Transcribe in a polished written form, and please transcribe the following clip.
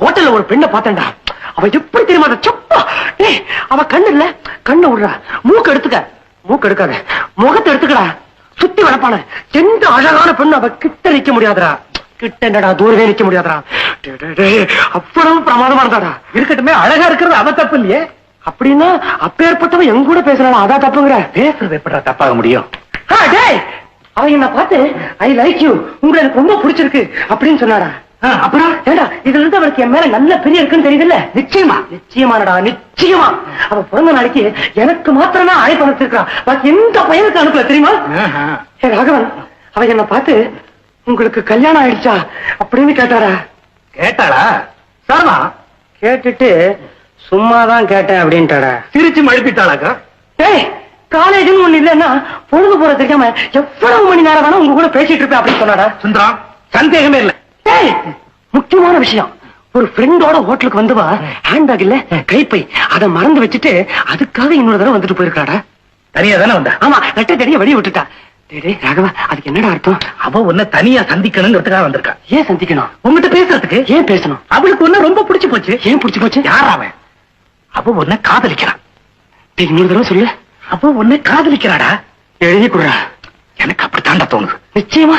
ஹோட்டல்ல ஒரு பெண்ணை பார்த்தேன்டா. அவ எப்படி தெரியுமா சப்பா, அவ கண்ணு இல்ல, கண்ணை விடுறா, மூக்கு எடுத்துக்க, மூக்கு எடுக்காத, முகத்தை எடுத்துக்கடா, சுத்தி வளர்ப்பான எந்த அழகான பெண்ணு அவ கிட்ட நிக்க முடியாதுடா. கிட்ட என்னடா, தூரவே நிக்க முடியாதுடா. அவ்வளவு பிரமாதமா இருந்தாடா. இருக்கட்டுமே, அழகா இருக்கிறது அவ தப்பு இல்லையே. அப்படின்னா அப்பேற்பட்டவன் எங்க கூட பேசுறான், அதான் தப்புங்கிற? பேசுறது எப்படா தப்பாக முடியும்? அவ என்ன பார்த்து ஐ லைக் யூ, உங்களை எனக்கு ரொம்ப பிடிச்சிருக்கு அப்படின்னு சொன்னாடா. அப்புறம் ஏடா, இதுல இருந்து அவளுக்கு என் மேல நல்ல பெரிய இருக்குன்னு தெரியுதுல்ல? நிச்சயமா, நிச்சயமானடா, நிச்சயமா. அவ பிறந்த நாளைக்கு எனக்கு மாத்திரம் தான் அழைப்பு அனுப்பிச்சிருக்கா, பாக்கி எந்த பையனுக்கு அனுப்பல தெரியுமா? ராகவன், அவ என்ன பார்த்து உங்களுக்கு கல்யாணம் ஆயிடுச்சா அப்படின்னு கேட்டாரா. கேட்டாளா? சாரமா கேட்டுட்டு சும்மாதான் கேட்டேன் அப்படின்ட்டாடா. சிரிச்சு மழுப்பிட்டாளாக்கா? காலேஜ்னு ஒண்ணு இல்லன்னா பொழுது போற தெரியாம எவ்வளவு மணி நேரம் வேணா உங்க கூட பேசிட்டு இருப்பேன் அப்படின்னு சொன்னாடா. சுந்தரா, சந்தேகமே இல்ல. முக்கியமான விஷயம், ஒரு ஃப்ரெண்டோட ஹோட்டலுக்கு வந்துவா, ஹேண்ட்பேக் இல்ல கைப்பை, அதை மறந்து வச்சுட்டு அதுக்காக இன்னொரு தடவை வந்துட்டு போயிருக்காடா. தனியா தானே வந்தா? ஆமா, ரெட்டை தனியா வெளியே விட்டுட்டா. ராகவா, அதுக்கு என்னடா அர்த்தம்? அவ உன்னை தனியா சந்திக்கணுங்கிறதுக்காக வந்திருக்கா. ஏன் சந்திக்கணும்? உங்ககிட்ட பேசுறதுக்கு. ஏன் பேசணும்? அவளுக்கு ஒண்ணு ரொம்ப பிடிச்சு போச்சு. ஏன் பிடிச்சு போச்சு? யார் அவன்? அவ உன்னை காதலிக்கிறான். இன்னொரு தடவை சொல்லு. அவ உன்னை காதலிக்கிறாடா. எழுதி கொடுறா. எனக்கு அப்படித்தாண்டா தோணுது. நிச்சயமா?